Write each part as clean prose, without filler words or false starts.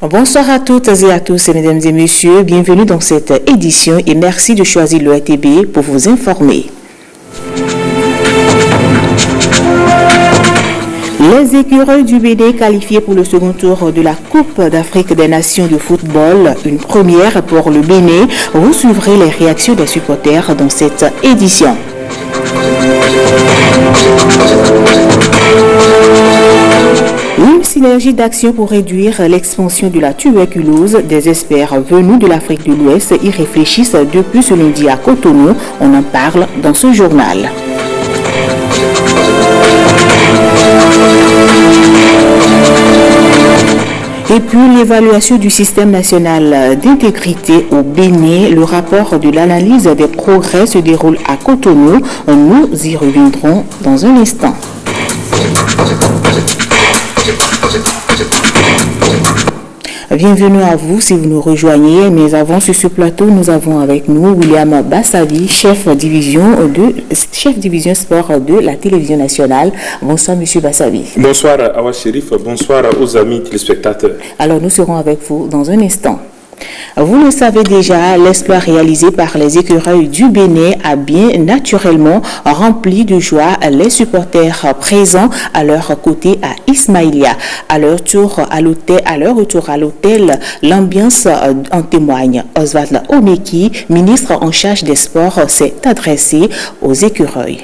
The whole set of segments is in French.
Bonsoir à toutes et à tous, mesdames et messieurs. Bienvenue dans cette édition et merci de choisir le RTB pour vous informer. Les écureuils du Bénin qualifiés pour le second tour de la Coupe d'Afrique des Nations de football, une première pour le Bénin. Vous suivrez les réactions des supporters dans cette édition. Une synergie d'action pour réduire l'expansion de la tuberculose. Des experts venus de l'Afrique de l'Ouest y réfléchissent depuis ce lundi à Cotonou. On en parle dans ce journal. Et puis l'évaluation du système national d'intégrité au Bénin, le rapport de l'analyse des progrès se déroule à Cotonou. Nous y reviendrons dans un instant. Bienvenue à vous si vous nous rejoignez, mais avant sur ce plateau, nous avons avec nous William Bassavi, chef division sport de la télévision nationale. Bonsoir Monsieur Bassavi. Bonsoir Awa Chérif, bonsoir aux amis téléspectateurs. Alors nous serons avec vous dans un instant. Vous le savez déjà, l'exploit réalisé par les écureuils du Bénin a bien naturellement rempli de joie les supporters présents à leur côté à Ismaïlia. À leur retour à l'hôtel, l'ambiance en témoigne. Oswald Omeki, ministre en charge des sports, s'est adressé aux écureuils.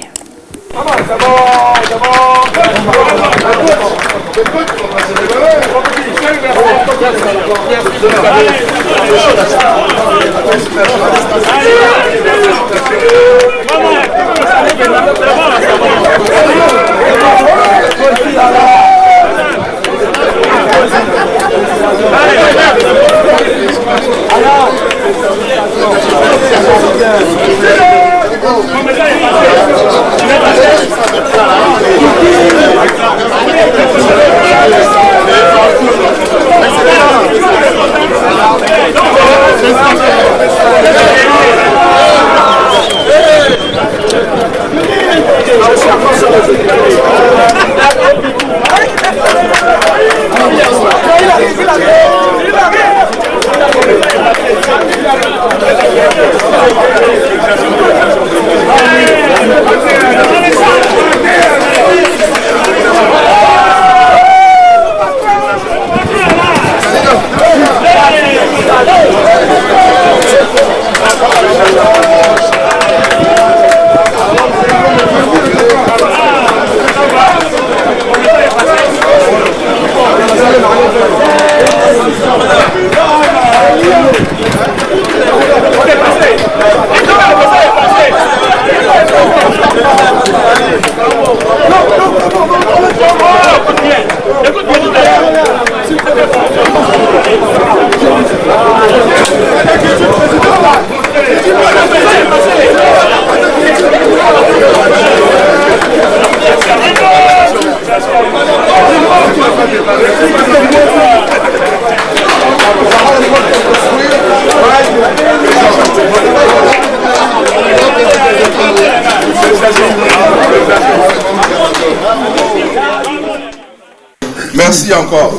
Merci encore.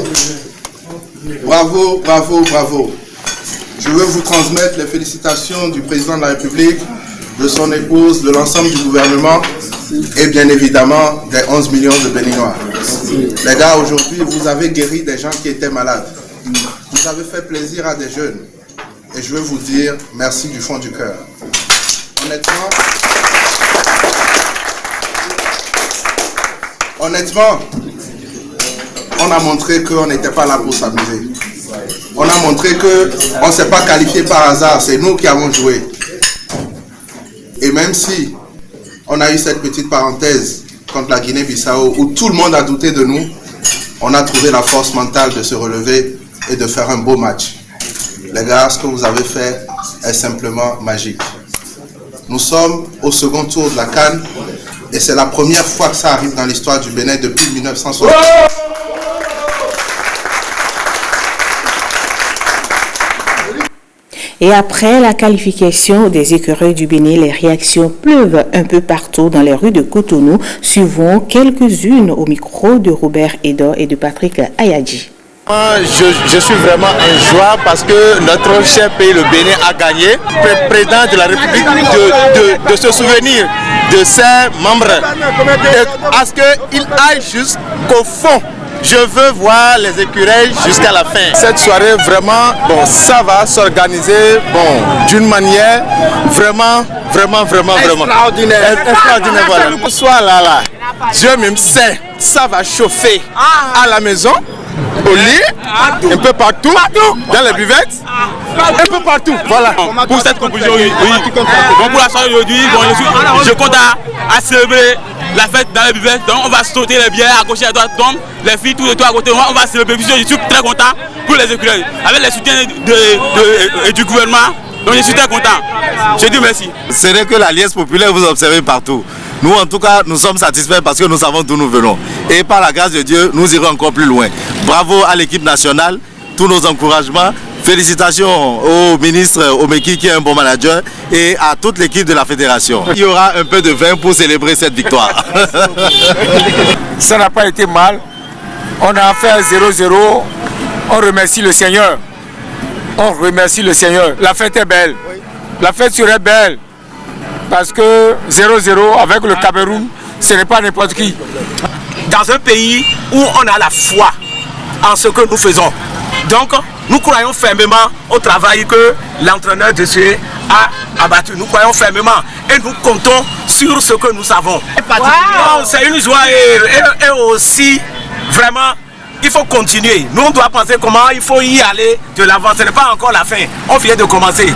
Bravo, bravo, bravo. Je veux vous transmettre les félicitations du président de la République, de son épouse, de l'ensemble du gouvernement et bien évidemment des 11 millions de Béninois. Les gars, aujourd'hui, vous avez guéri des gens qui étaient malades. Vous avez fait plaisir à des jeunes. Et je veux vous dire merci du fond du cœur. Honnêtement, on a montré qu'on n'était pas là pour s'amuser. On a montré qu'on ne s'est pas qualifié par hasard, c'est nous qui avons joué. Et même si on a eu cette petite parenthèse contre la Guinée-Bissau où tout le monde a douté de nous, on a trouvé la force mentale de se relever et de faire un beau match. Les gars, ce que vous avez fait est simplement magique. Nous sommes au second tour de la CAN et c'est la première fois que ça arrive dans l'histoire du Bénin depuis 1960. Et après la qualification des écureuils du Bénin, les réactions pleuvent un peu partout dans les rues de Cotonou. Suivons quelques-unes au micro de Robert Edor et de Patrick Ayadji. Je suis vraiment en joie parce que notre cher pays, le Bénin, a gagné. Le président de la République de se souvenir de ses membres à ce qu'il aille jusqu'au fond. Je veux voir les écureuils jusqu'à la fin. Cette soirée, vraiment, bon, ça va s'organiser d'une manière vraiment extraordinaire. Voilà. Ce soir là, Dieu même sait, ça va chauffer à la maison, au lit, un peu partout, dans les buvettes, un peu partout. Voilà. Pour cette conclusion, oui. Bon, pour la soirée d'aujourd'hui, je compte à célébrer la fête dans les buvettes. Donc on va sauter les bières à gauche et à droite. Donc les filles tout de tout à côté, on va célébrer. Je suis très content pour les écureuils. Avec les soutiens du gouvernement, donc je suis très content. Je dis merci. C'est vrai que l'Alliance populaire vous observez partout. Nous en tout cas, nous sommes satisfaits parce que nous savons d'où nous venons. Et par la grâce de Dieu, nous irons encore plus loin. Bravo à l'équipe nationale, tous nos encouragements. Félicitations au ministre Omeki qui est un bon manager et à toute l'équipe de la fédération. Il y aura un peu de vin pour célébrer cette victoire. Ça n'a pas été mal. On a fait 0-0. On remercie le Seigneur. On remercie le Seigneur. La fête est belle. La fête serait belle. Parce que 0-0 avec le Cameroun, ce n'est pas n'importe qui. Dans un pays où on a la foi en ce que nous faisons. Donc, nous croyons fermement au travail que l'entraîneur de Dieu a abattu. Nous croyons fermement et nous comptons sur ce que nous savons. Wow. C'est une joie et aussi, vraiment, il faut continuer. Nous, on doit penser comment il faut y aller de l'avant. Ce n'est pas encore la fin. On vient de commencer.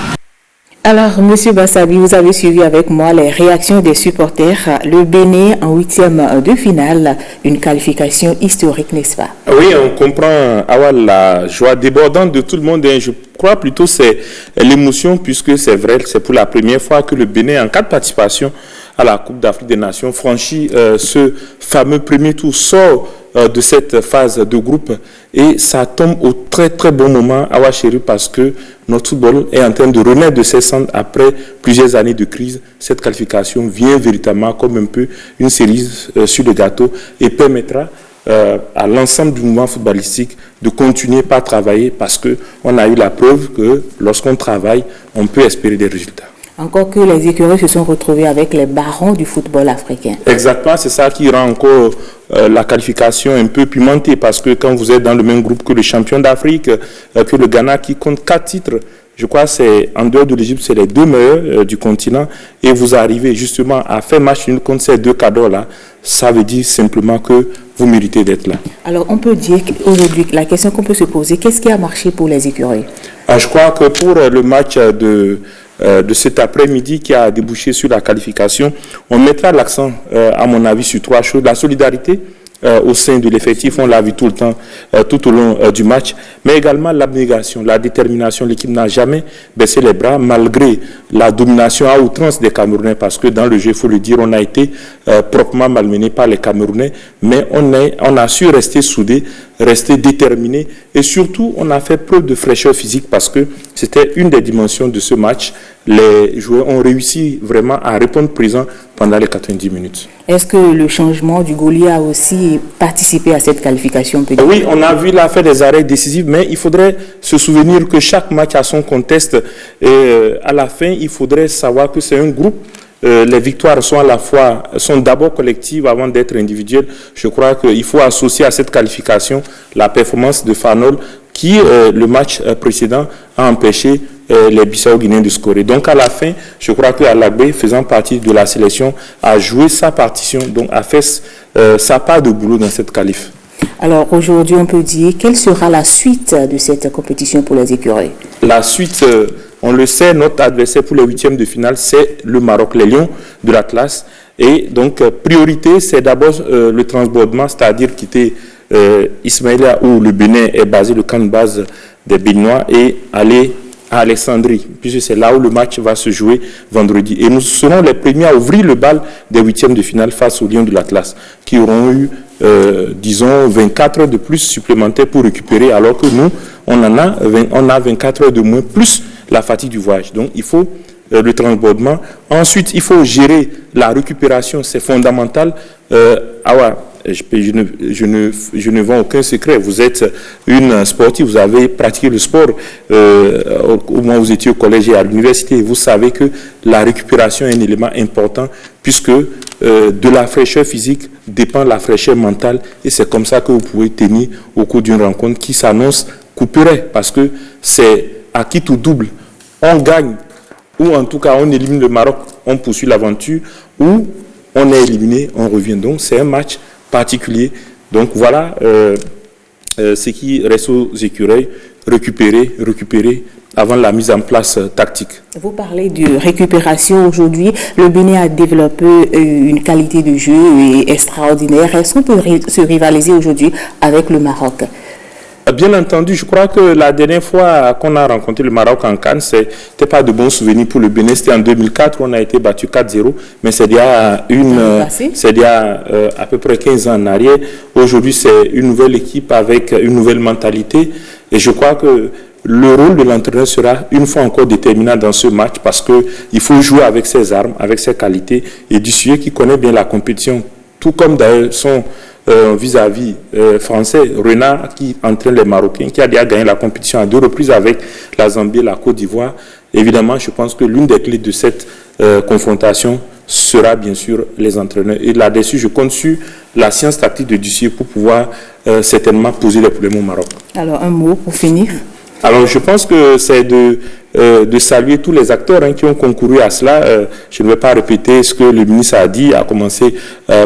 Alors, Monsieur Bassabi, vous avez suivi avec moi les réactions des supporters. Le Bénin en 8e de finale, une qualification historique, n'est-ce pas? Oui, on comprend la joie débordante de tout le monde. Je crois plutôt c'est l'émotion puisque c'est vrai, c'est pour la première fois que le Bénin, en cas de participation à la Coupe d'Afrique des Nations, franchit ce fameux premier tour, sort de cette phase de groupe et ça tombe au très très bon moment à Ouachéri parce que notre football est en train de renaître de ses cendres après plusieurs années de crise. Cette qualification vient véritablement comme un peu une cerise sur le gâteau et permettra à l'ensemble du mouvement footballistique de continuer par travailler parce qu'on a eu la preuve que lorsqu'on travaille, on peut espérer des résultats. Encore que les écureuils se sont retrouvés avec les barons du football africain. Exactement, c'est ça qui rend encore la qualification un peu pimentée parce que quand vous êtes dans le même groupe que le champion d'Afrique, que le Ghana qui compte 4 titres, je crois que c'est en dehors de l'Égypte, c'est les 2 meilleurs du continent et vous arrivez justement à faire match nul contre ces 2 cadres-là, ça veut dire simplement que vous méritez d'être là. Alors on peut dire qu'aujourd'hui, la question qu'on peut se poser, qu'est-ce qui a marché pour les écureuils? Je crois que pour le match de cet après-midi qui a débouché sur la qualification, on mettra l'accent, à mon avis, sur 3 choses. La solidarité au sein de l'effectif, on l'a vu tout le temps, tout au long du match, mais également l'abnégation, la détermination. L'équipe n'a jamais baissé les bras malgré la domination à outrance des Camerounais, parce que dans le jeu, il faut le dire, on a été proprement malmené par les Camerounais, mais on a su rester soudés, rester déterminés, et surtout, on a fait preuve de fraîcheur physique parce que c'était une des dimensions de ce match. Les joueurs ont réussi vraiment à répondre présent pendant les 90 minutes. Est-ce que le changement du Goli a aussi participé à cette qualification? Oui, on a vu là faire des arrêts décisifs, mais il faudrait se souvenir que chaque match a son contexte. Et à la fin, il faudrait savoir que c'est un groupe. Les victoires sont d'abord collectives avant d'être individuelles. Je crois qu'il faut associer à cette qualification la performance de Fanol qui, le match précédent, a empêché les Bissau-Guinéens de scorer. Donc à la fin, je crois que Alagbe, faisant partie de la sélection, a joué sa partition, donc a fait sa part de boulot dans cette qualif. Alors aujourd'hui, on peut dire, quelle sera la suite de cette compétition pour les écureuils? La suite, on le sait, notre adversaire pour les 8e de finale, c'est le Maroc, les Lions de l'Atlas. Et donc, priorité, c'est d'abord le transbordement, c'est-à-dire quitter Ismaïlia, où le Bénin est basé, le camp de base des Béninois, et aller à Alexandrie, puisque c'est là où le match va se jouer vendredi. Et nous serons les premiers à ouvrir le bal des 8e de finale face aux Lions de l'Atlas, qui auront eu, disons, 24 heures de plus supplémentaires pour récupérer, alors que nous, on a 24 heures de moins, plus la fatigue du voyage. Donc, il faut le transbordement. Ensuite, il faut gérer la récupération, c'est fondamental. je ne vends aucun secret. Vous êtes une sportive, vous avez pratiqué le sport au moment où vous étiez au collège et à l'université. Vous savez que la récupération est un élément important puisque de la fraîcheur physique dépend la fraîcheur mentale et c'est comme ça que vous pouvez tenir au cours d'une rencontre qui s'annonce couperet parce que c'est à quitte ou double. On gagne ou en tout cas on élimine le Maroc, on poursuit l'aventure ou on est éliminé, on revient. Donc c'est un match particulier. Donc voilà ce qui reste aux écureuils, récupérer avant la mise en place tactique. Vous parlez de récupération aujourd'hui. Le Bénin a développé une qualité de jeu extraordinaire. Est-ce qu'on peut se rivaliser aujourd'hui avec le Maroc? Bien entendu, je crois que la dernière fois qu'on a rencontré le Maroc en CAN, c'était pas de bons souvenirs pour le Bénin. C'était en 2004, on a été battu 4-0, mais c'est il y a à peu près 15 ans en arrière. Aujourd'hui, c'est une nouvelle équipe avec une nouvelle mentalité, et je crois que le rôle de l'entraîneur sera une fois encore déterminant dans ce match parce que il faut jouer avec ses armes, avec ses qualités, et Dussuyer qui connaît bien la compétition, tout comme d'ailleurs son vis-à-vis français, Renard, qui entraîne les Marocains, qui a déjà gagné la compétition à 2 reprises avec la Zambie et la Côte d'Ivoire. Évidemment, je pense que l'une des clés de cette confrontation sera bien sûr les entraîneurs. Et là-dessus, je compte sur la science tactique de Dussuyer pour pouvoir certainement poser les problèmes au Maroc. Alors, un mot pour finir. Alors, je pense que c'est de saluer tous les acteurs qui ont concouru à cela. Je ne vais pas répéter ce que le ministre a dit, à commencer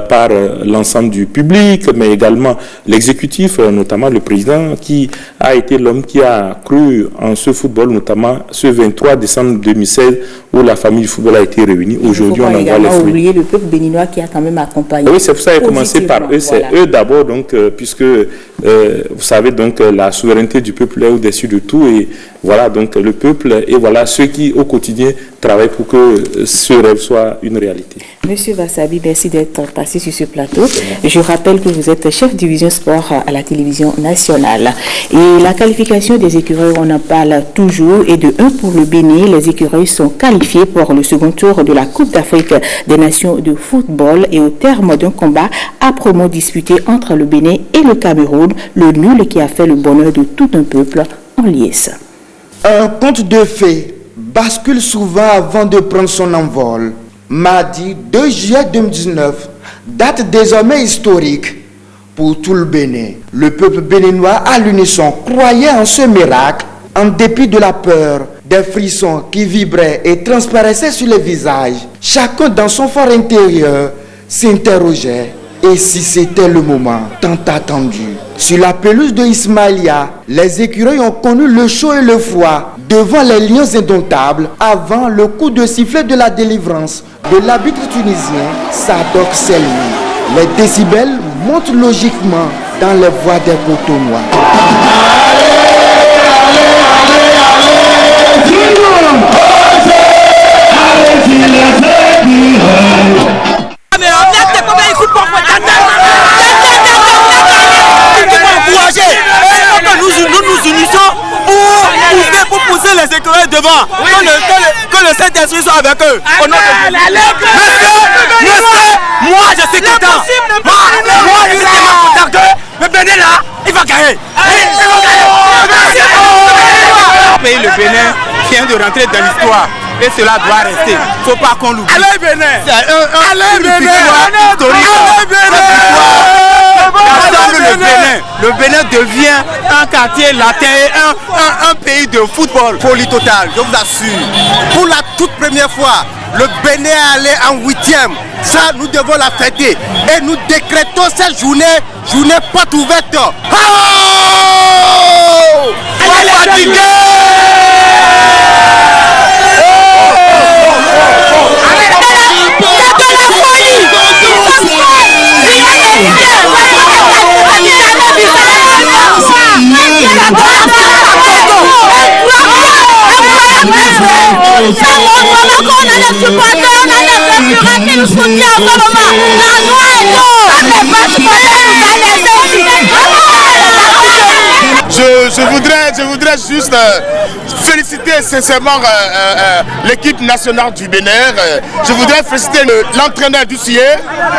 par l'ensemble du public, mais également l'exécutif, notamment le président, qui a été l'homme qui a cru en ce football, notamment ce 23 décembre 2016, où la famille du football a été réunie. Aujourd'hui, on en voit les fruits. Il ne faut pas oublier le peuple béninois qui a quand même accompagné. Oui, c'est pour ça qu'il a commencé par eux. C'est eux d'abord, donc, puisque vous savez, donc, la souveraineté du peuple est au-dessus de tout. Et voilà, donc, le peuple et voilà ceux qui au quotidien travaillent pour que ce rêve soit une réalité. Monsieur Vassabi, merci d'être passé sur ce plateau. Je rappelle que vous êtes chef division sport à la télévision nationale. Et la qualification des écureuils, on en parle toujours. Et de 1 pour le Bénin, les écureuils sont qualifiés pour le second tour de la Coupe d'Afrique des Nations de football. Et au terme d'un combat âprement disputé entre le Bénin et le Cameroun, le nul qui a fait le bonheur de tout un peuple en liesse. Un conte de fées bascule souvent avant de prendre son envol. Mardi 2 juillet 2019, date désormais historique pour tout le Bénin. Le peuple béninois à l'unisson croyait en ce miracle, en dépit de la peur, des frissons qui vibraient et transparaissaient sur les visages. Chacun dans son fort intérieur s'interrogeait. Et si c'était le moment tant attendu? Sur la pelouse de Ismaïlia, les écureuils ont connu le chaud et le froid devant les lions indomptables avant le coup de sifflet de la délivrance de l'arbitre tunisien Sadok Selmi. Les décibels montent logiquement dans les voies des Cotonois. Nous nous unissons pour pousser les écureuils devant, que le Saint-Esprit soit avec eux. Moi je suis content. Moi je suis content que le Bénin là, il va gagner. Le Bénin vient de rentrer dans l'histoire. Et cela doit rester. Il ne faut pas qu'on l'oublie. Allez Bénin! C'est un Bénin! Le Bénin devient un quartier latin et un pays de football. Folie totale, je vous assure. Pour la toute première fois, le Bénin est allé en 8e. Ça, nous devons la fêter. Et nous décrétons cette journée porte ouverte. Oh! Allez, fatigué! Je voudrais je voudrais juste féliciter sincèrement l'équipe nationale du Bénin. Je voudrais féliciter l'entraîneur du CIE.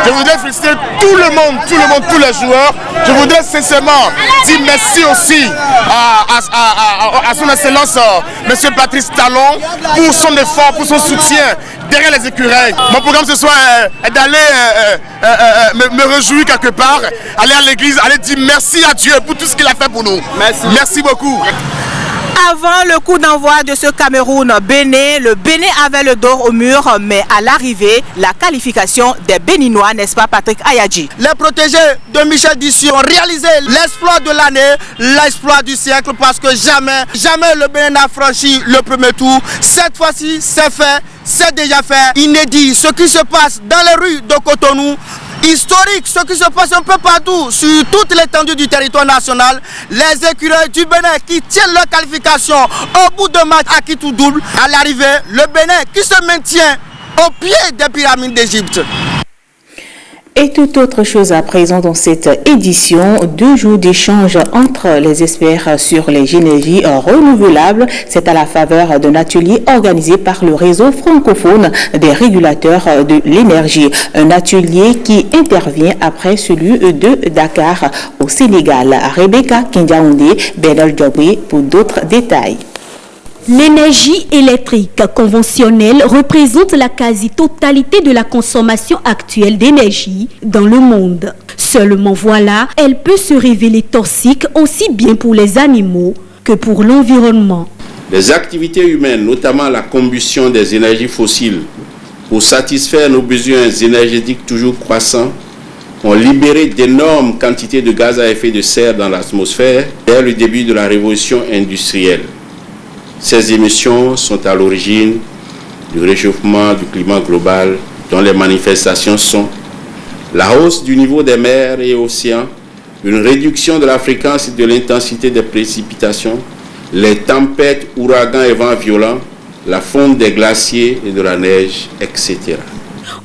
Je voudrais féliciter tout le monde, tous les joueurs. Je voudrais sincèrement dire merci aussi à son excellence, M. Patrice Talon, pour son effort, pour son soutien derrière les écureuils. Mon programme ce soir est d'aller me réjouir quelque part, aller à l'église, aller dire merci à Dieu pour tout ce qu'il a fait pour nous. Merci beaucoup. Avant le coup d'envoi de ce Cameroun-Bénin, le Bénin avait le dos au mur, mais à l'arrivée, la qualification des Béninois, n'est-ce pas Patrick Ayadji? Les protégés de Michel Dissy ont réalisé l'exploit de l'année, l'exploit du siècle, parce que jamais le Bénin n'a franchi le premier tour. Cette fois-ci, c'est fait, c'est déjà fait. Inédit, ce qui se passe dans les rues de Cotonou, historique, ce qui se passe un peu partout sur toute l'étendue du territoire national. Les écureuils du Bénin qui tiennent leur qualification au bout de match à qui tout double. À l'arrivée, le Bénin qui se maintient au pied des pyramides d'Égypte. Et toute autre chose à présent dans cette édition, 2 jours d'échange entre les experts sur les énergies renouvelables. C'est à la faveur d'un atelier organisé par le réseau francophone des régulateurs de l'énergie. Un atelier qui intervient après celui de Dakar au Sénégal. Rebecca Kindiaoundé, Bernard Diobé pour d'autres détails. L'énergie électrique conventionnelle représente la quasi-totalité de la consommation actuelle d'énergie dans le monde. Seulement voilà, elle peut se révéler toxique aussi bien pour les animaux que pour l'environnement. Les activités humaines, notamment la combustion des énergies fossiles, pour satisfaire nos besoins énergétiques toujours croissants, ont libéré d'énormes quantités de gaz à effet de serre dans l'atmosphère dès le début de la révolution industrielle. Ces émissions sont à l'origine du réchauffement du climat global dont les manifestations sont la hausse du niveau des mers et océans, une réduction de la fréquence et de l'intensité des précipitations, les tempêtes, ouragans et vents violents, la fonte des glaciers et de la neige, etc.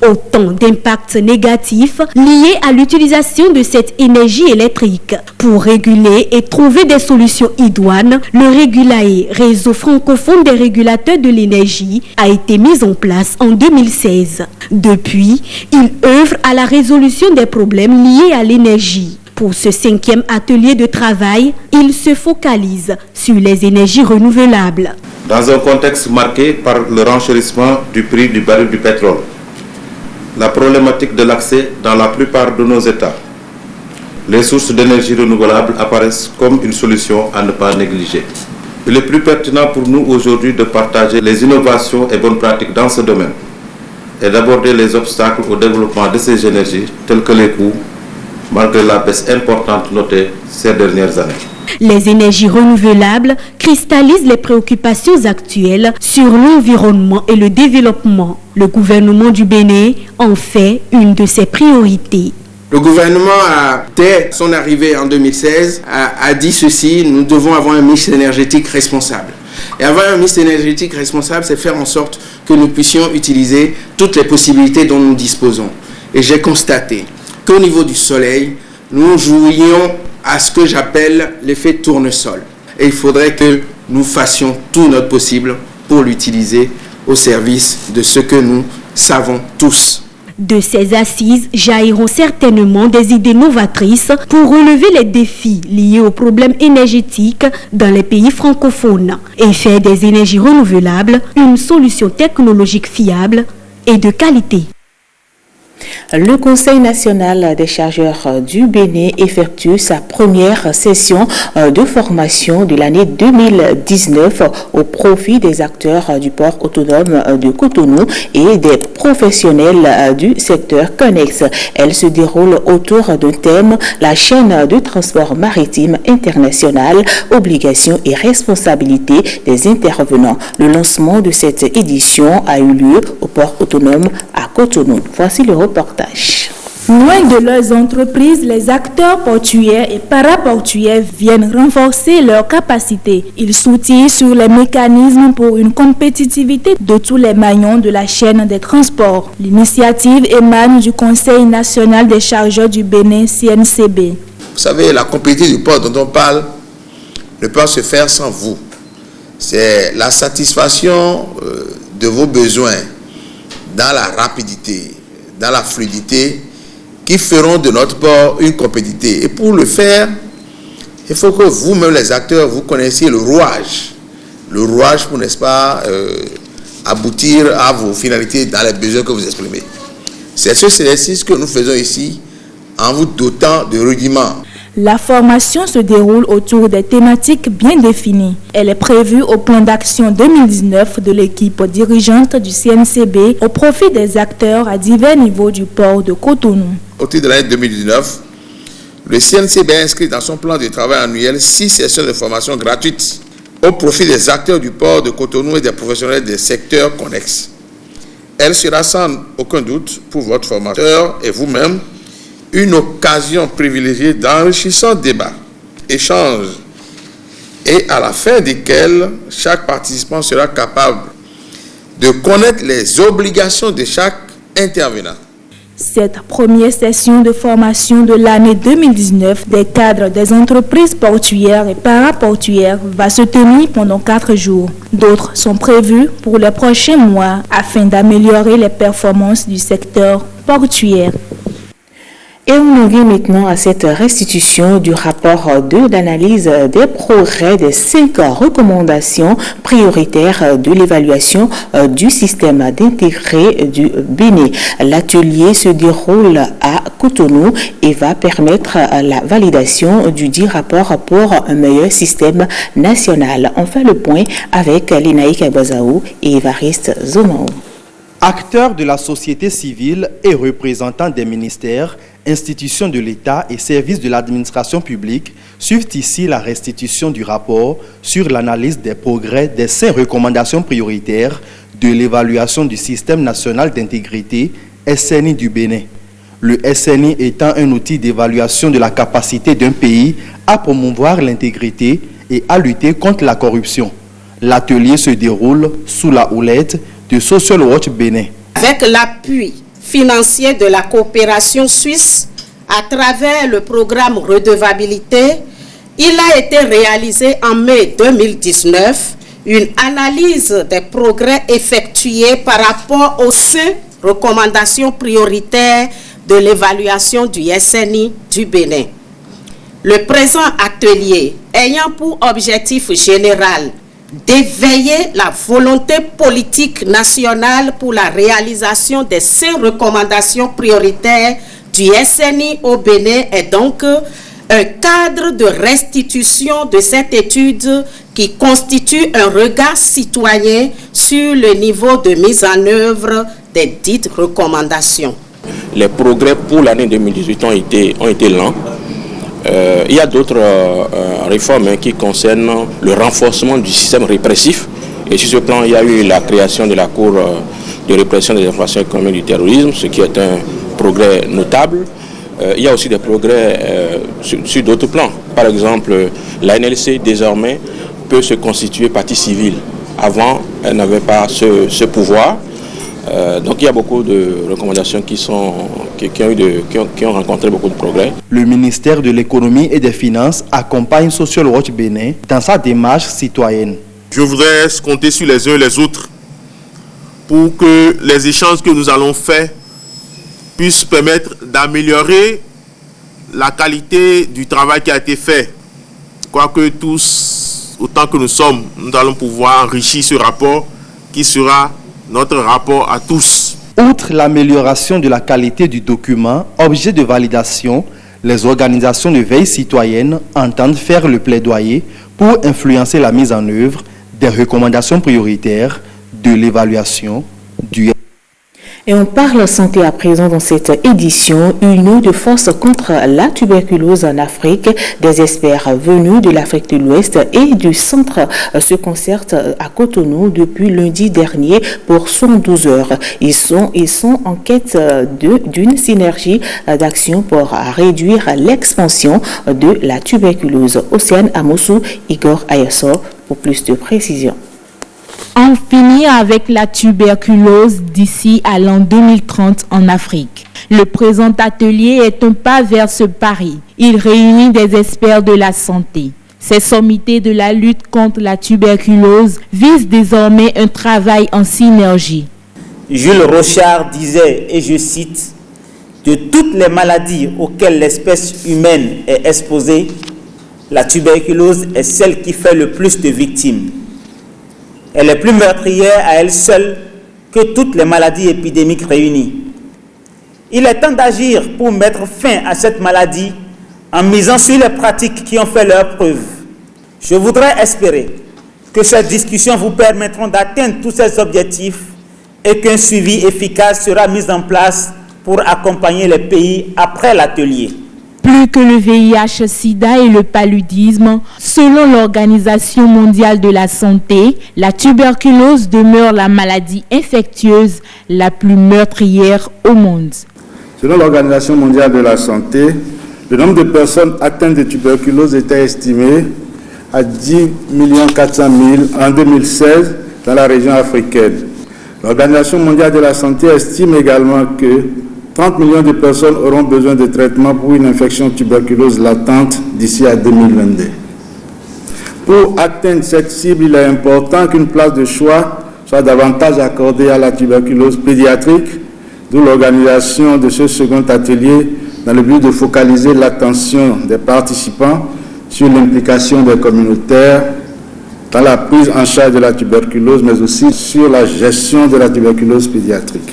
Autant d'impacts négatifs liés à l'utilisation de cette énergie électrique. Pour réguler et trouver des solutions idoines, le Régulae, réseau francophone des régulateurs de l'énergie, a été mis en place en 2016. Depuis, il œuvre à la résolution des problèmes liés à l'énergie. Pour ce 5e atelier de travail, il se focalise sur les énergies renouvelables. Dans un contexte marqué par le renchérissement du prix du baril du pétrole, la problématique de l'accès dans la plupart de nos États, les sources d'énergie renouvelables apparaissent comme une solution à ne pas négliger. Il est plus pertinent pour nous aujourd'hui de partager les innovations et bonnes pratiques dans ce domaine et d'aborder les obstacles au développement de ces énergies tels que les coûts, malgré la baisse importante notée ces dernières années. Les énergies renouvelables cristallisent les préoccupations actuelles sur l'environnement et le développement. Le gouvernement du Bénin en fait une de ses priorités. Le gouvernement, dès son arrivée en 2016, a dit ceci: nous devons avoir un mix énergétique responsable. Et avoir un mix énergétique responsable, c'est faire en sorte que nous puissions utiliser toutes les possibilités dont nous disposons. Et j'ai constaté qu'au niveau du soleil, nous jouions à ce que j'appelle l'effet tournesol. Et il faudrait que nous fassions tout notre possible pour l'utiliser au service de ce que nous savons tous. De ces assises jailliront certainement des idées novatrices pour relever les défis liés aux problèmes énergétiques dans les pays francophones et faire des énergies renouvelables une solution technologique fiable et de qualité. Le Conseil national des chargeurs du Bénin effectue sa première session de formation de l'année 2019 au profit des acteurs du port autonome de Cotonou et des professionnels du secteur connexe. Elle se déroule autour d'un thème: la chaîne de transport maritime international, obligations et responsabilités des intervenants. Le lancement de cette édition a eu lieu au port autonome à Cotonou. Voici le reportage. Loin de leurs entreprises, les acteurs portuaires et paraportuaires viennent renforcer leurs capacités. Ils soutiennent sur les mécanismes pour une compétitivité de tous les maillons de la chaîne des transports. L'initiative émane du Conseil national des chargeurs du Bénin, CNCB. Vous savez, la compétitivité du port dont on parle ne peut se faire sans vous. C'est la satisfaction de vos besoins dans la rapidité, dans la fluidité, qui feront de notre port une compétitivité. Et pour le faire, il faut que vous-même, les acteurs, vous connaissiez le rouage. Le rouage pour, n'est-ce pas, aboutir à vos finalités dans les besoins que vous exprimez. C'est ce exercice que nous faisons ici en vous dotant de rudiments. La formation se déroule autour des thématiques bien définies. Elle est prévue au plan d'action 2019 de l'équipe dirigeante du CNCB au profit des acteurs à divers niveaux du port de Cotonou. Au titre de l'année 2019, le CNCB a inscrit dans son plan de travail annuel 6 sessions de formation gratuites au profit des acteurs du port de Cotonou et des professionnels des secteurs connexes. Elle sera sans aucun doute pour votre formateur et vous-même une occasion privilégiée d'enrichissants débats, échanges et à la fin desquels chaque participant sera capable de connaître les obligations de chaque intervenant. Cette première session de formation de l'année 2019 des cadres des entreprises portuaires et paraportuaires va se tenir pendant 4 jours. D'autres sont prévues pour les prochains mois afin d'améliorer les performances du secteur portuaire. Et on en vient maintenant à cette restitution du rapport d'analyse des progrès des 5 recommandations prioritaires de l'évaluation du système d'intégré du Bénin. L'atelier se déroule à Cotonou et va permettre la validation du dit rapport pour un meilleur système national. On fait le point avec Lénaïque Abazaou et Évariste Zonaou. Acteurs de la société civile et représentants des ministères, institutions de l'État et services de l'administration publique suivent ici la restitution du rapport sur l'analyse des progrès des 5 recommandations prioritaires de l'évaluation du système national d'intégrité SNI du Bénin. Le SNI étant un outil d'évaluation de la capacité d'un pays à promouvoir l'intégrité et à lutter contre la corruption. L'atelier se déroule sous la houlette de Social Watch Bénin. Avec l'appui financier de la coopération suisse à travers le programme Redevabilité, il a été réalisé en mai 2019 une analyse des progrès effectués par rapport aux 5 recommandations prioritaires de l'évaluation du SNI du Bénin. Le présent atelier ayant pour objectif général d'éveiller la volonté politique nationale pour la réalisation des 5 recommandations prioritaires du SNI au Bénin est donc un cadre de restitution de cette étude qui constitue un regard citoyen sur le niveau de mise en œuvre des dites recommandations. Les progrès pour l'année 2018 ont été lents. Il y a d'autres réformes qui concernent le renforcement du système répressif. Et sur ce plan, il y a eu la création de la Cour de répression des infractions économiques du terrorisme, ce qui est un progrès notable. Il y a aussi des progrès sur d'autres plans. Par exemple, la NLC désormais peut se constituer partie civile. Avant, elle n'avait pas ce pouvoir. Donc il y a beaucoup de recommandations qui ont rencontré beaucoup de progrès. Le ministère de l'économie et des finances accompagne Social Watch Bénin dans sa démarche citoyenne. Je voudrais compter sur les uns et les autres pour que les échanges que nous allons faire puissent permettre d'améliorer la qualité du travail qui a été fait. Quoique tous, autant que nous sommes, nous allons pouvoir enrichir ce rapport qui sera notre rapport à tous. Outre l'amélioration de la qualité du document, objet de validation, les organisations de veille citoyenne entendent faire le plaidoyer pour influencer la mise en œuvre des recommandations prioritaires de l'évaluation du. Et on parle santé à présent dans cette édition. Union de force contre la tuberculose en Afrique. Des experts venus de l'Afrique de l'Ouest et du centre se concertent à Cotonou depuis lundi dernier pour 112 heures. Ils sont en quête d'une synergie d'action pour réduire l'expansion de la tuberculose. Océane Amosou, Igor Ayassor pour plus de précision. En finir avec la tuberculose d'ici à l'an 2030 en Afrique. Le présent atelier est un pas vers ce pari. Il réunit des experts de la santé. Ces sommités de la lutte contre la tuberculose visent désormais un travail en synergie. Jules Rochard disait, et je cite, « De toutes les maladies auxquelles l'espèce humaine est exposée, la tuberculose est celle qui fait le plus de victimes. Elle est plus meurtrière à elle seule que toutes les maladies épidémiques réunies. Il est temps d'agir pour mettre fin à cette maladie en misant sur les pratiques qui ont fait leur preuve. Je voudrais espérer que ces discussions vous permettront d'atteindre tous ces objectifs et qu'un suivi efficace sera mis en place pour accompagner les pays après l'atelier. » Plus que le VIH-Sida et le paludisme, selon l'Organisation mondiale de la santé, la tuberculose demeure la maladie infectieuse la plus meurtrière au monde. Selon l'Organisation mondiale de la santé, le nombre de personnes atteintes de tuberculose était estimé à 10 400 000 en 2016 dans la région africaine. L'Organisation mondiale de la santé estime également que 30 millions de personnes auront besoin de traitement pour une infection tuberculose latente d'ici à 2022. Pour atteindre cette cible, il est important qu'une place de choix soit davantage accordée à la tuberculose pédiatrique, d'où l'organisation de ce second atelier dans le but de focaliser l'attention des participants sur l'implication des communautaires dans la prise en charge de la tuberculose, mais aussi sur la gestion de la tuberculose pédiatrique.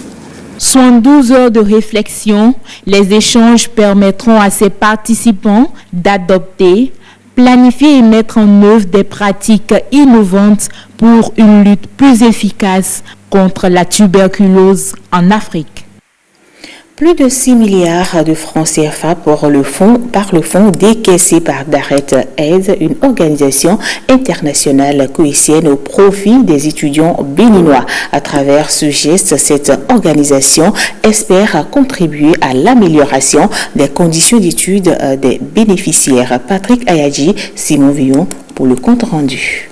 72 heures de réflexion, les échanges permettront à ces participants d'adopter, planifier et mettre en œuvre des pratiques innovantes pour une lutte plus efficace contre la tuberculose en Afrique. Plus de 6 milliards de francs CFA par le fonds décaissé par Direct Aid, une organisation internationale coïtienne au profit des étudiants béninois. À travers ce geste, cette organisation espère contribuer à l'amélioration des conditions d'études des bénéficiaires. Patrick Ayadji, Simon Villon pour le compte rendu.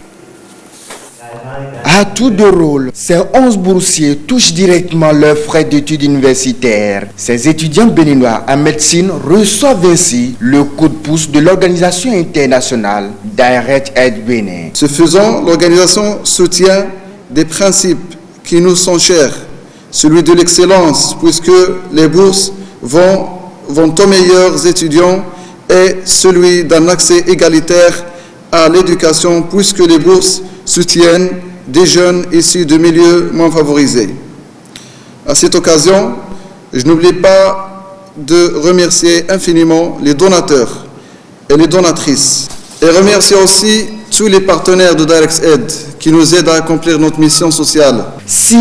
À tour de rôle, ces 11 boursiers touchent directement leurs frais d'études universitaires. Ces étudiants béninois en médecine reçoivent ainsi le coup de pouce de l'organisation internationale Direct Aid Bénin. Ce faisant, l'organisation soutient des principes qui nous sont chers, celui de l'excellence, puisque les bourses vont aux meilleurs étudiants, et celui d'un accès égalitaire à l'éducation, puisque les bourses soutiennent des jeunes issus de milieux moins favorisés. À cette occasion, je n'oublie pas de remercier infiniment les donateurs et les donatrices, et remercier aussi tous les partenaires de Direct Aid qui nous aident à accomplir notre mission sociale. 6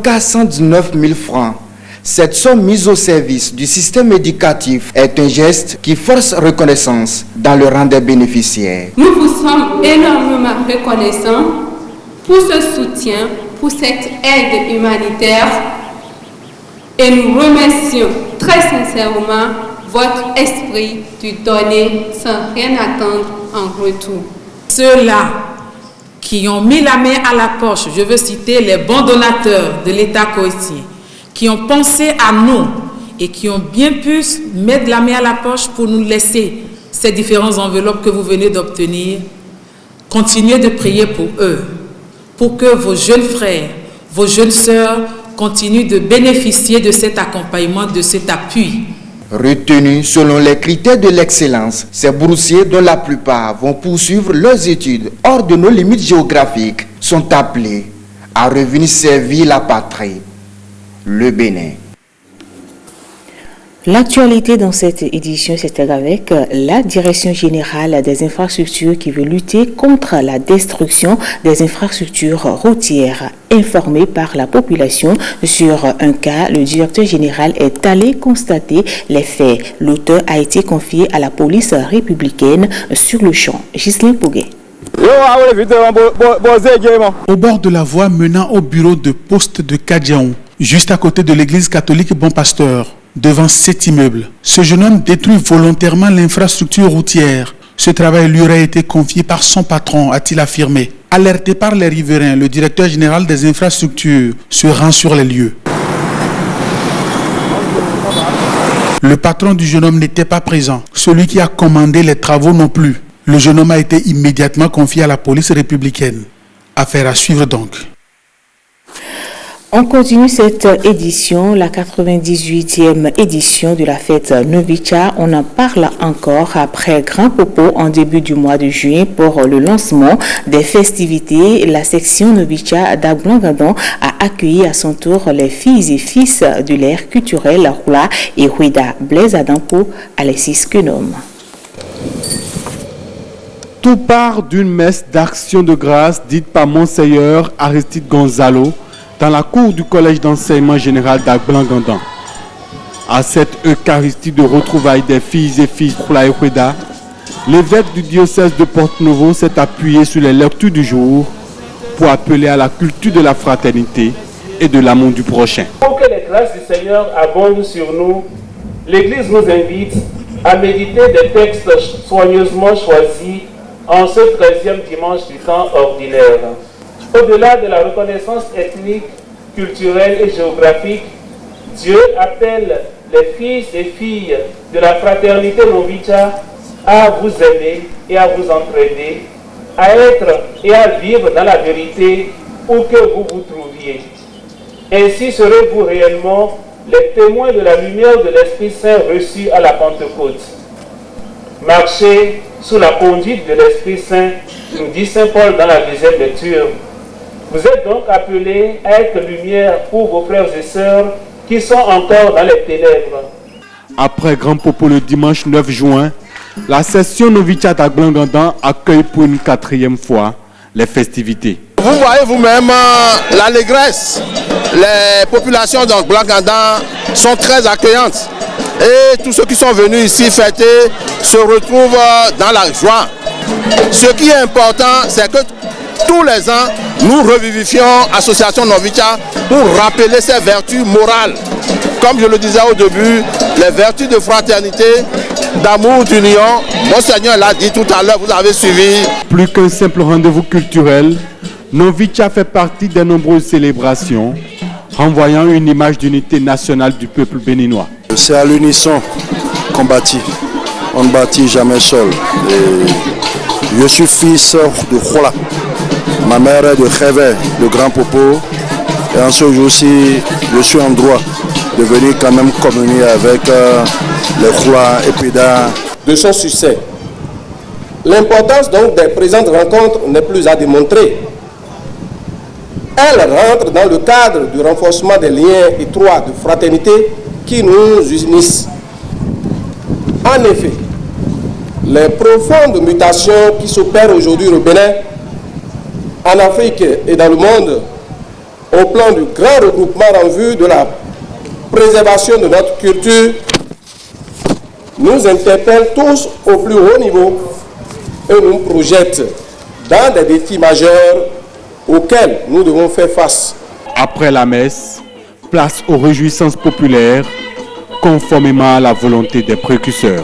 419 000 francs. Cette somme mise au service du système éducatif est un geste qui force reconnaissance dans le rang des bénéficiaires. Nous vous sommes énormément reconnaissants pour ce soutien, pour cette aide humanitaire, et nous remercions très sincèrement votre esprit de donner sans rien attendre en retour. Ceux-là qui ont mis la main à la poche, je veux citer les bons donateurs de l'État coïtien, qui ont pensé à nous et qui ont bien pu mettre la main à la poche pour nous laisser ces différentes enveloppes que vous venez d'obtenir. Continuez de prier pour eux, pour que vos jeunes frères, vos jeunes sœurs continuent de bénéficier de cet accompagnement, de cet appui. Retenus selon les critères de l'excellence, ces boursiers, dont la plupart vont poursuivre leurs études hors de nos limites géographiques, sont appelés à revenir servir la patrie, le Bénin. L'actualité dans cette édition, c'est avec la Direction générale des infrastructures qui veut lutter contre la destruction des infrastructures routières. Informé par la population sur un cas, le directeur général est allé constater les faits. L'auteur a été confié à la police républicaine sur le champ. Ghislain Pouguet. Au bord de la voie menant au bureau de poste de Kadjaon, juste à côté de l'église catholique Bon Pasteur, devant cet immeuble, ce jeune homme détruit volontairement l'infrastructure routière. Ce travail lui aurait été confié par son patron, a-t-il affirmé. Alerté par les riverains, le directeur général des infrastructures se rend sur les lieux. Le patron du jeune homme n'était pas présent. Celui qui a commandé les travaux non plus. Le jeune homme a été immédiatement confié à la police républicaine. Affaire à suivre donc. On continue cette édition, la 98e édition de la fête Novicha. On en parle encore après Grand Popo en début du mois de juin pour le lancement des festivités. La section Novicha d'Agblangandon a accueilli à son tour les filles et fils de l'ère culturelle Roula et Huida. Blaise Adampo, Alexis Kenom. Tout part d'une messe d'action de grâce dite par Monseigneur Aristide Gonzalo dans la cour du collège d'enseignement général d'Agblangandon. À cette Eucharistie de retrouvailles des filles et fils pour la Huida, l'évêque du diocèse de Porto-Novo s'est appuyé sur les lectures du jour pour appeler à la culture de la fraternité et de l'amour du prochain. Pour que les grâces du Seigneur abondent sur nous, l'Église nous invite à méditer des textes soigneusement choisis en ce 13e dimanche du temps ordinaire. Au-delà de la reconnaissance ethnique, culturelle et géographique, Dieu appelle les fils et filles de la fraternité Novicha à vous aimer et à vous entraider, à être et à vivre dans la vérité où que vous vous trouviez. Ainsi serez-vous réellement les témoins de la lumière de l'Esprit Saint reçu à la Pentecôte. Marchez sous la conduite de l'Esprit Saint, nous dit Saint Paul dans la deuxième lecture. Vous êtes donc appelés à être lumière pour vos frères et sœurs qui sont encore dans les ténèbres. Après Grand Popo le dimanche 9 juin, la session Novicha d'Agblangandon accueille pour une 4e fois les festivités. Vous voyez vous-même l'allégresse. Les populations d'Agblangandon sont très accueillantes. Et tous ceux qui sont venus ici fêter se retrouvent dans la joie. Ce qui est important, c'est que tous les ans, nous revivifions Association Novicha pour rappeler ses vertus morales. Comme je le disais au début, les vertus de fraternité, d'amour, d'union. Monseigneur l'a dit tout à l'heure, vous avez suivi. Plus qu'un simple rendez-vous culturel, Novicha fait partie des nombreuses célébrations, renvoyant une image d'unité nationale du peuple béninois. C'est à l'unisson qu'on bâtit. On ne bâtit jamais seul. Et je suis fils de Roula. Ma mère est de Réveil, de Grand Popo. Et en ce jour-ci, je suis en droit de venir quand même communier avec les Roula et Pida. De son succès. L'importance donc des présentes rencontres n'est plus à démontrer. Elle rentre dans le cadre du renforcement des liens étroits de fraternité qui nous unissent. En effet, les profondes mutations qui s'opèrent aujourd'hui au Bénin, en Afrique et dans le monde, au plan du grand regroupement en vue de la préservation de notre culture, nous interpellent tous au plus haut niveau et nous projettent dans des défis majeurs auxquels nous devons faire face. Après la messe, place aux réjouissances populaires, conformément à la volonté des précurseurs.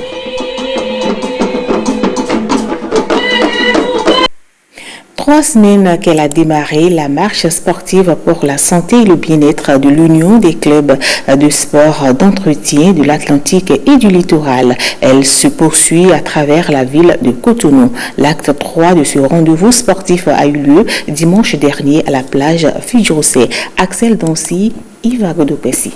Trois semaines qu'elle a démarré la marche sportive pour la santé et le bien-être de l'Union des clubs de sport d'entretien de l'Atlantique et du littoral. Elle se poursuit à travers la ville de Cotonou. L'acte 3 de ce rendez-vous sportif a eu lieu dimanche dernier à la plage Fidjrosé. Axel Dancy, Yves Godopessi.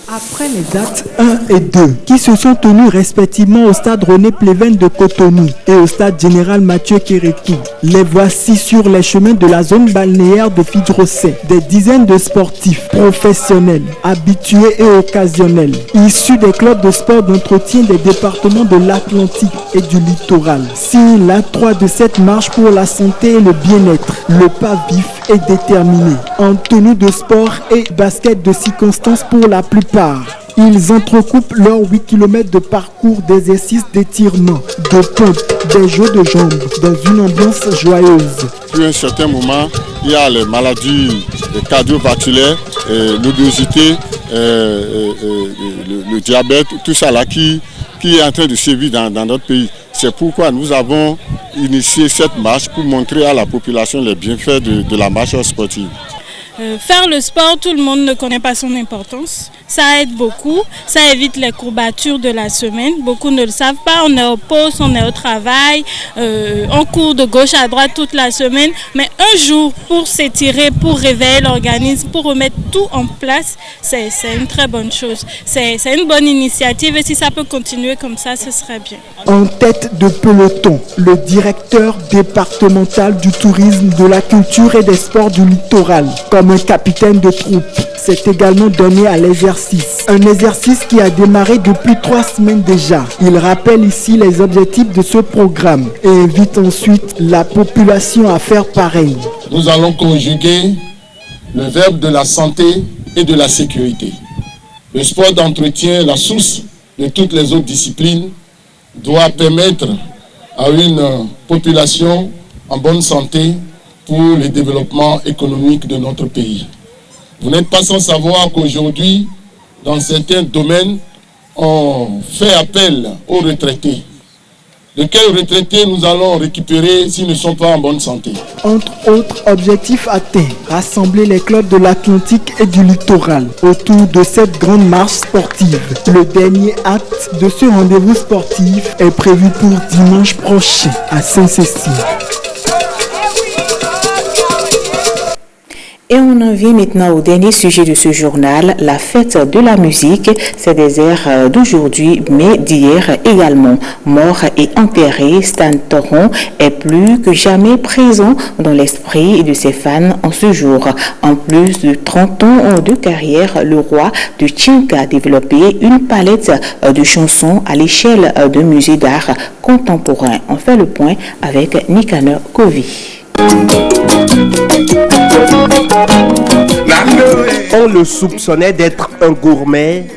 Après les actes 1 et 2, qui se sont tenus respectivement au stade René Pleven de Cotonou et au stade général Mathieu Kérékou, les voici sur les chemins de la zone balnéaire de Fidjrosé. Des dizaines de sportifs, professionnels, habitués et occasionnels, issus des clubs de sport d'entretien des départements de l'Atlantique et du littoral, signent l'acte 3 de cette marche pour la santé et le bien-être. Le pas vif et déterminé, en tenue de sport et basket de circonstance pour la plupart. Ils entrecoupent leurs 8 km de parcours d'exercices d'étirement, de pompe, des jeux de jambes, dans une ambiance joyeuse. Depuis un certain moment, il y a les maladies cardiovasculaires, l'obésité, le diabète, tout ça là qui est en train de sévir dans notre pays. C'est pourquoi nous avons initié cette marche pour montrer à la population les bienfaits de la marche sportive. Faire le sport, tout le monde ne connaît pas son importance. Ça aide beaucoup, ça évite les courbatures de la semaine. Beaucoup ne le savent pas, on est au poste, on est au travail, on court de gauche à droite toute la semaine. Mais un jour, pour s'étirer, pour réveiller l'organisme, pour remettre tout en place, c'est une très bonne chose. C'est une bonne initiative et si ça peut continuer comme ça, ce serait bien. En tête de peloton, le directeur départemental du tourisme, de la culture et des sports du littoral, comme un capitaine de troupe, s'est également donné à l'exercice. Un exercice qui a démarré depuis 3 semaines déjà. Il rappelle ici les objectifs de ce programme et invite ensuite la population à faire pareil. Nous allons conjuguer le verbe de la santé et de la sécurité. Le sport d'entretien, la source de toutes les autres disciplines, doit permettre à une population en bonne santé pour le développement économique de notre pays. Vous n'êtes pas sans savoir qu'aujourd'hui, dans certains domaines, on fait appel aux retraités. De quels retraités nous allons récupérer s'ils ne sont pas en bonne santé? Entre autres objectifs atteints, rassembler les clubs de l'Atlantique et du littoral autour de cette grande marche sportive. Le dernier acte de ce rendez-vous sportif est prévu pour dimanche prochain à Sainte-Cécile. Et on en vient maintenant au dernier sujet de ce journal, la fête de la musique. C'est des airs d'aujourd'hui, mais d'hier également. Mort et enterré, Stan Tauron est plus que jamais présent dans l'esprit de ses fans en ce jour. En plus de 30 ans de carrière, le roi de Tchinka a développé une palette de chansons à l'échelle de musées d'art contemporain. On fait le point avec Nicanor Kovi. On le soupçonnait d'être un gourmet,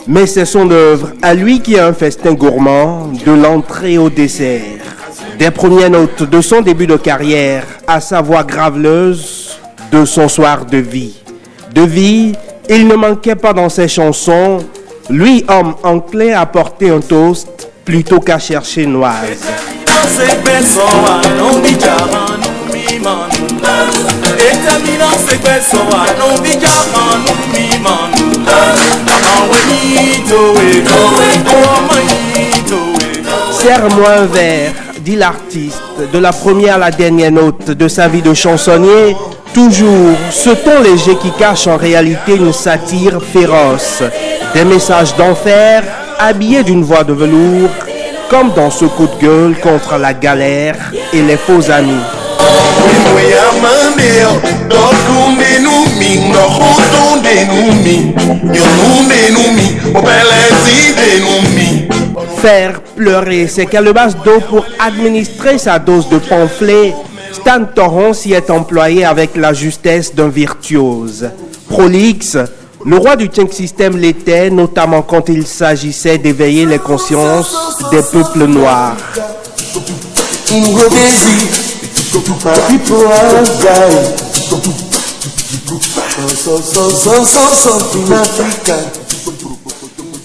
mais c'est son œuvre à lui qui est un festin gourmand, de l'entrée au dessert. Des premières notes de son début de carrière à sa voix graveleuse, de son soir de vie. De vie, il ne manquait pas dans ses chansons, lui homme enclin à porter un toast plutôt qu'à chercher noise. Serre-moi un verre, dit l'artiste, de la première à la dernière note de sa vie de chansonnier, toujours ce ton léger qui cache en réalité une satire féroce. Des messages d'enfer habillés d'une voix de velours, comme dans ce coup de gueule contre la galère et les faux amis. Faire pleurer ses calebasses d'eau pour administrer sa dose de pamphlets, Stan Tauron s'y est employé avec la justesse d'un virtuose. Prolixe, le roi du Tchèque système l'était, notamment quand il s'agissait d'éveiller les consciences des peuples noirs.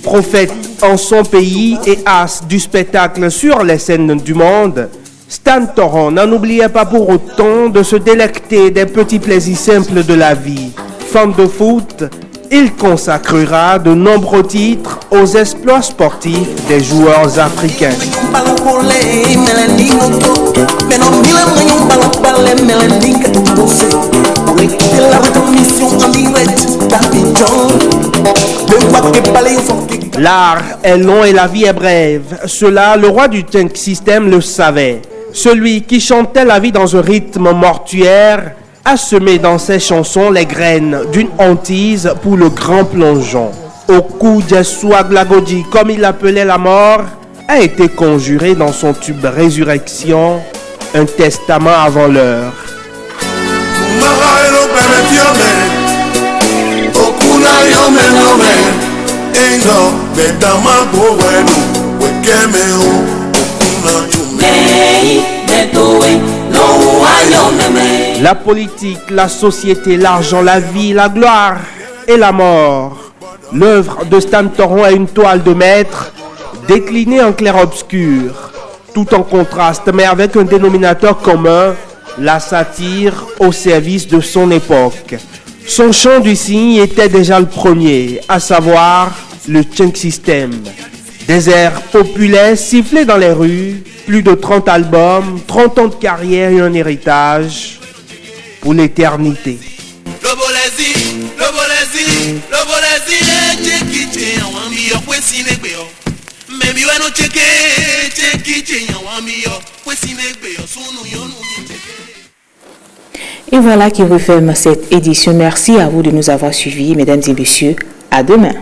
Prophète en son pays et as du spectacle sur les scènes du monde, Stan Tauron n'en oubliait pas pour autant de se délecter des petits plaisirs simples de la vie. Fan de foot, il consacrera de nombreux titres aux exploits sportifs des joueurs africains. L'art est long et la vie est brève. Cela, le roi du Tchèque système le savait. Celui qui chantait la vie dans un rythme mortuaire a semé dans ses chansons les graines d'une hantise pour le grand plongeon. Au coup d'Esouaglagodi, comme il appelait la mort, a été conjuré dans son tube Résurrection, un testament avant l'heure. La politique, la société, l'argent, la vie, la gloire et la mort. L'œuvre de Stan Tauron est une toile de maître déclinée en clair-obscur, tout en contraste, mais avec un dénominateur commun, la satire au service de son époque. Son chant du cygne était déjà le premier, à savoir le Chunk System. Des airs populaires sifflés dans les rues, plus de 30 albums, 30 ans de carrière et un héritage pour l'éternité. Et voilà qui referme cette édition. Merci à vous de nous avoir suivis, mesdames et messieurs. À demain.